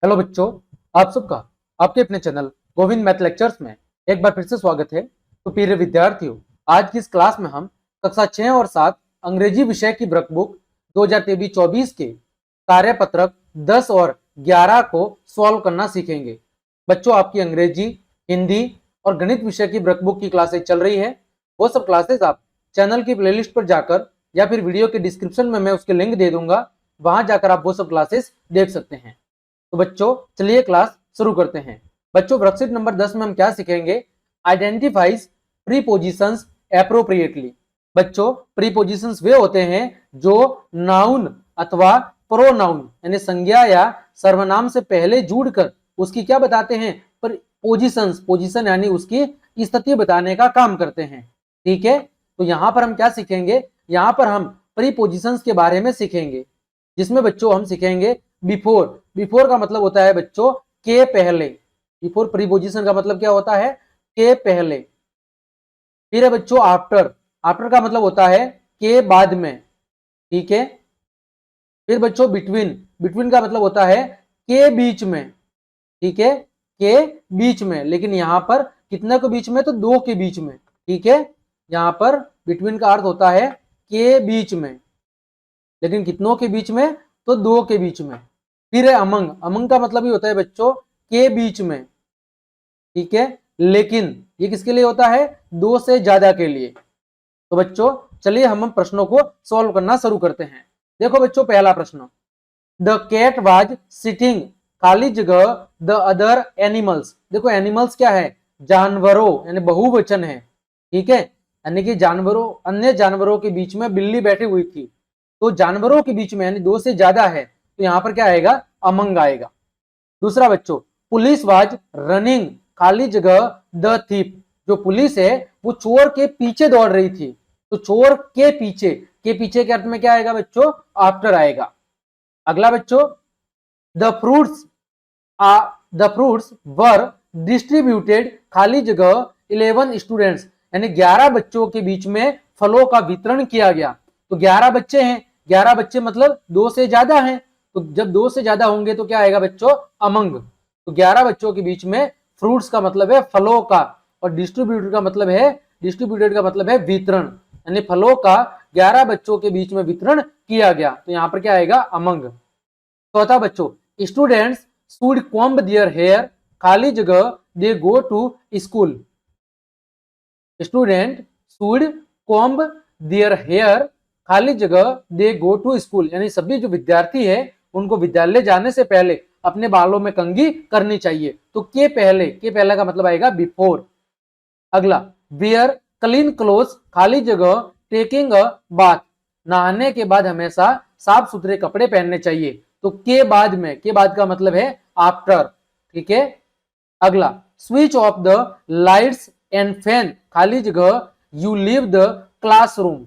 Hello बच्चों, आप सबका आपके अपने चैनल गोविंद मैथ लेक्चर्स में एक बार फिर से स्वागत है। तो प्रिय विद्यार्थियों, आज की इस क्लास में हम कक्षा 6 और 7 अंग्रेजी विषय की वर्कबुक 2023-24 के कार्यपत्रक 10 और 11 को सॉल्व करना सीखेंगे। बच्चों, आपकी अंग्रेजी, हिंदी और गणित विषय की वर्कबुक की क्लासेज चल रही है। वो सब क्लासेज आप चैनल की प्लेलिस्ट पर जाकर या फिर वीडियो के डिस्क्रिप्शन में मैं उसके लिंक दे दूंगा, वहां जाकर आप वो सब क्लासेस देख सकते हैं। तो बच्चों, चलिए क्लास शुरू करते हैं। बच्चों, वर्कशीट नंबर 10 में हम क्या सीखेंगे? Identifies prepositions appropriately. बच्चों, प्रीपोजिशंस वे होते हैं जो नाउन अथवा प्रोनाउन यानी संज्ञा या सर्वनाम से पहले जुड़कर उसकी क्या बताते हैं? पोजिशंस, पोजीशन यानी उसकी स्थिति बताने का काम करते हैं। ठीक है, तो यहां पर हम क्या सीखेंगे? यहां पर हम प्रीपोजिशंस के बारे में सीखेंगे, जिसमें बच्चों हम सीखेंगे बिफोर। बिफोर का मतलब होता है बच्चों के पहले। बिफोर प्रीपोजिशन का मतलब क्या होता है? के पहले। फिर है बच्चों आफ्टर। आफ्टर का मतलब होता है के बाद में। ठीक है। फिर बच्चों बिटवीन। बिटवीन का मतलब होता है के बीच में। ठीक है, के बीच में, लेकिन यहां पर कितने के बीच में? तो दो के बीच में। ठीक है, यहां पर बिटवीन का अर्थ होता है के बीच में, लेकिन कितनों के बीच में? तो दो के बीच में। फिर है अमंग। अमंग का मतलब ही होता है बच्चों के बीच में। ठीक है, लेकिन ये किसके लिए होता है? दो से ज्यादा के लिए। तो बच्चों चलिए हम प्रश्नों को सॉल्व करना शुरू करते हैं। देखो बच्चों, पहला प्रश्न, द कैट वाज सिटिंग, खाली जगह, द अदर एनिमल्स। देखो एनिमल्स क्या है? जानवरों, यानी बहुवचन है। ठीक है, यानी कि जानवरों, अन्य जानवरों के बीच में बिल्ली बैठी हुई थी। तो जानवरों के बीच में यानी दो से ज्यादा है, तो यहां पर क्या आएगा? अमंग आएगा। दूसरा बच्चों, पुलिस वाज रनिंग, खाली जगह, द थीप। जो पुलिस है वो चोर के पीछे दौड़ रही थी, तो चोर के पीछे, के पीछे के अर्थ में क्या आएगा बच्चों? आफ्टर आएगा। अगला बच्चों, the fruits the fruits were distributed, खाली जगह, 11 स्टूडेंट्स। यानी 11 बच्चों के बीच में फलों का वितरण किया गया। तो 11 बच्चे हैं, 11 बच्चे मतलब दो से ज्यादा हैं, तो जब दो से ज्यादा होंगे तो क्या आएगा बच्चों? अमंग। तो 11 बच्चों के बीच में फ्रूट्स का मतलब है फलों का, और डिस्ट्रीब्यूटेड का मतलब है वितरण, यानी फलों का 11 बच्चों के बीच में वितरण किया गया। तो यहां पर क्या आएगा? अमंग। चौथा बच्चों, students should comb their hair, खाली जगह, they go to school. Student should comb their hair, खाली जगह, दे गो टू स्कूल। यानी सभी जो विद्यार्थी है उनको विद्यालय जाने से पहले अपने बालों में कंघी करनी चाहिए। तो के पहले, के पहले का मतलब आएगा बिफोर। अगला, वियर क्लीन क्लोथ, खाली जगह, टेकिंग अ बाथ। नहाने के बाद हमेशा साफ सुथरे कपड़े पहनने चाहिए। तो के बाद में, के बाद का मतलब है आफ्टर। ठीक है। अगला, switch off the lights and fan, खाली जगह, यू लीव द क्लासरूम।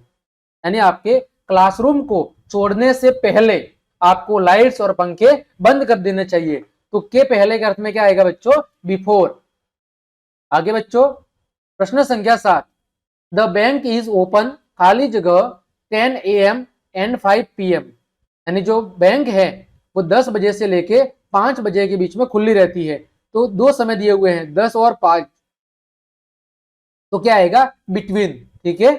यानी आपके क्लासरूम को छोड़ने से पहले आपको लाइट्स और पंखे बंद कर देने चाहिए। तो के पहले के अर्थ में क्या आएगा बच्चों? बिफोर। आगे बच्चों, प्रश्न संख्या 7, द बैंक इज ओपन, खाली जगह, 10 AM एंड 5 PM। यानी जो बैंक है वो 10 बजे से लेके 5 बजे के बीच में खुली रहती है। तो दो समय दिए हुए हैं, 10 और 5, तो क्या आएगा? बिटवीन। ठीक है।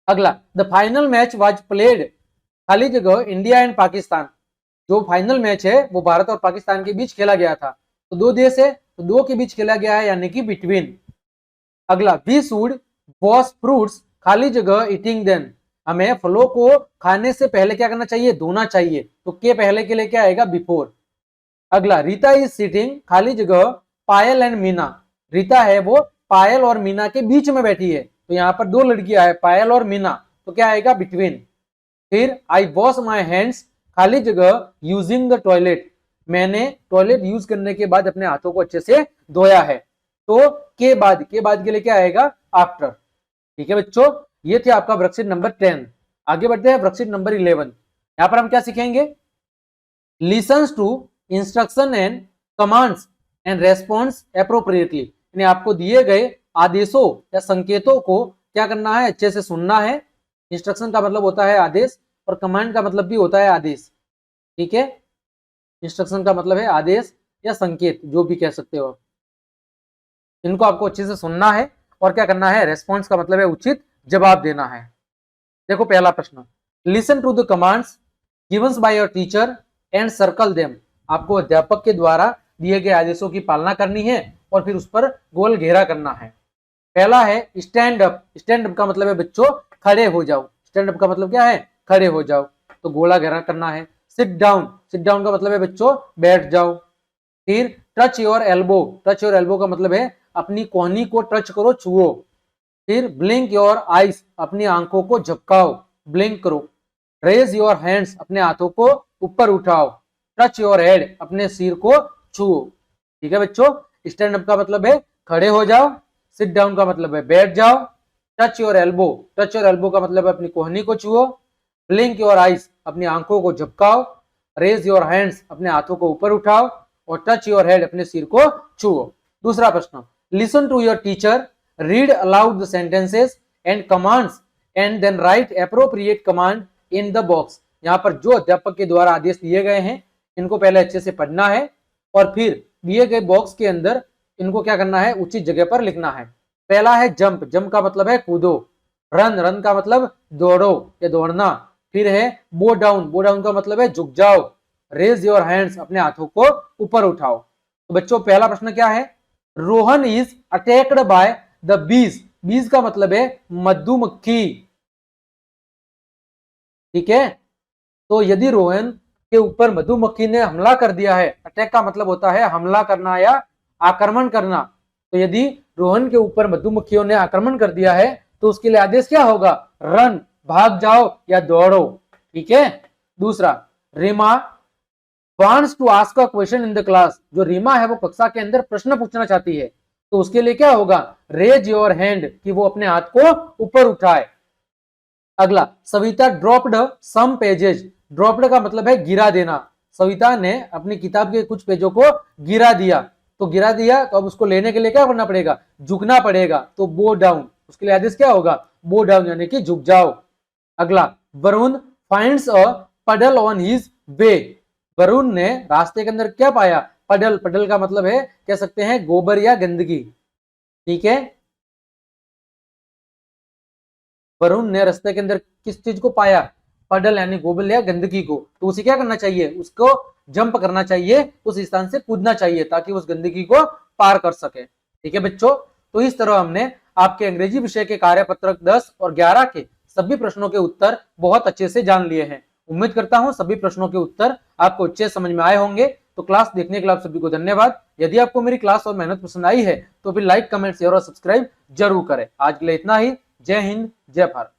अगला, the final match was played, खाली जगह, इंडिया एंड पाकिस्तान। जो फाइनल मैच है वो भारत और पाकिस्तान के बीच खेला गया था। तो दो देश है, तो दो के बीच खेला गया है, यानी कि बिटवीन। अगला, वी शुड वॉश फ्रूट्स, खाली जगह, ईटिंग देन। हमें फलों को खाने से पहले क्या करना चाहिए? धोना चाहिए। तो के पहले के लिए क्या आएगा? बिफोर। अगला, रीता इज सिटिंग, खाली जगह, पायल एंड मीना। रीता है वो पायल और मीना के बीच में बैठी है, तो यहाँ पर दो लड़कियां है, पायल और मीना, तो क्या आएगा? बिटवीन। फिर आई वॉश माई हैंड्स, खाली जगह, यूजिंग द टॉयलेट। मैंने टॉयलेट यूज करने के बाद अपने हाथों को अच्छे से धोया है। तो के बाद, के बाद के लिए क्या आएगा? आफ्टर। ठीक है बच्चों, ये थे आपका वर्कशीट नंबर 10। आगे बढ़ते हैं वर्कशीट नंबर 11। यहां पर हम क्या सीखेंगे? Listens to instruction and commands and response appropriately. यानी आपको दिए गए आदेशों या संकेतों को क्या करना है? अच्छे से सुनना है। इंस्ट्रक्शन का मतलब होता है आदेश, और कमांड का मतलब भी होता है आदेश। ठीक है, इंस्ट्रक्शन का मतलब है आदेश या संकेत, जो भी कह सकते हो। इनको आपको अच्छे से सुनना है और क्या करना है, रेस्पॉन्स का मतलब है उचित जवाब देना है। देखो पहला प्रश्न, listen to the commands givens by your teacher and circle them. आपको अध्यापक के द्वारा दिए गए आदेशों की पालना करनी है और फिर उस पर गोल घेरा करना है। पहला है स्टैंड अप। स्टैंड अप का मतलब है बच्चों खड़े हो जाओ। स्टैंड अप का मतलब क्या है, खड़े हो जाओ, तो गोला घेरा करना है। सिट डाउन, सिट डाउन का मतलब है बच्चों बैठ जाओ। फिर touch your elbow, touch your elbow का मतलब है अपनी कोहनी को टच करो, छुओ। फिर ब्लिंक योर आईज, अपनी आंखों को झपकाओ, ब्लिंक करो। रेज योर हैंड्स, अपने हाथों को ऊपर उठाओ। टच योर हेड, अपने सिर को छुओ। ठीक है बच्चों, स्टैंड अप का मतलब है खड़े हो जाओ, सिट डाउन का मतलब है बैठ जाओ, touch your elbow, touch your elbow का मतलब है अपनी कोहनी को छुओ, ब्लिंक योर आईज, अपनी आंखों को झपकाओ, रेज योर हैंड्स, अपने हाथों को ऊपर उठाओ, और टच योर हेड, अपने सिर को छुओ। दूसरा प्रश्न, listen to your teacher, read aloud the sentences and commands and then write appropriate command in the box. यहाँ पर जो अध्यापक के द्वारा आदेश दिए गए हैं इनको पहले अच्छे से पढ़ना है और फिर दिए गए बॉक्स के अंदर इनको क्या करना है, उचित जगह पर लिखना है। पहला है जंप, जंप का मतलब है कूदो। रन, रन का मतलब दौड़ो या दौड़ना। फिर है बो डाउन, बो डाउन का मतलब है झुक जाओ। रेज योर हैंड्स, अपने हाथों को ऊपर उठाओ। तो बच्चों पहला प्रश्न क्या है, Rohan is attacked by the bees. बीज का मतलब है मधुमक्खी। ठीक है, तो यदि रोहन के ऊपर मधुमक्खी ने हमला कर दिया है, अटैक का मतलब होता है हमला करना या आक्रमण करना, तो यदि रोहन के ऊपर मधुमक्खियों ने आक्रमण कर दिया है तो उसके लिए आदेश क्या होगा, रन, भाग जाओ या दौड़ो। ठीक है। दूसरा, Reema wants to ask a question in the class. जो रीमा है वो कक्षा के अंदर प्रश्न पूछना चाहती है, तो उसके लिए क्या होगा, रेज योर हैंड, कि वो अपने हाथ को ऊपर उठाए। अगला, Savita dropped some pages. Dropped का मतलब है गिरा देना। सविता ने अपनी किताब के कुछ पेजों को गिरा दिया, तो गिरा दिया तो अब उसको लेने के लिए क्या करना पड़ेगा, झुकना पड़ेगा, तो बो डाउन। उसके लिए आदेश क्या होगा, बो डाउन, यानी कि झुक जाओ। अगला, वरुण फाइंड्स अ पडल ऑन हिज वे। वरुण ने रास्ते के अंदर क्या पाया, पडल। पडल का मतलब है कह सकते हैं गोबर या गंदगी। ठीक है, वरुण ने रास्ते के अंदर किस चीज को पाया, पडल यानी गोबर या गंदगी को, तो उसे क्या करना चाहिए, उसको जंप करना चाहिए, उस स्थान से कूदना चाहिए ताकि उस गंदगी को पार कर सके। ठीक है बच्चों, तो इस तरह हमने आपके अंग्रेजी विषय के कार्यपत्रक 10 और 11 के सभी प्रश्नों के उत्तर बहुत अच्छे से जान लिए हैं। उम्मीद करता हूं सभी प्रश्नों के उत्तर आपको अच्छे समझ में आए होंगे। तो क्लास देखने के लिए आप सभी को धन्यवाद। यदि आपको मेरी क्लास और मेहनत पसंद आई है तो फिर लाइक, कमेंट, शेयर और सब्सक्राइब जरूर करें। आज के लिए इतना ही। जय हिंद, जय भारत।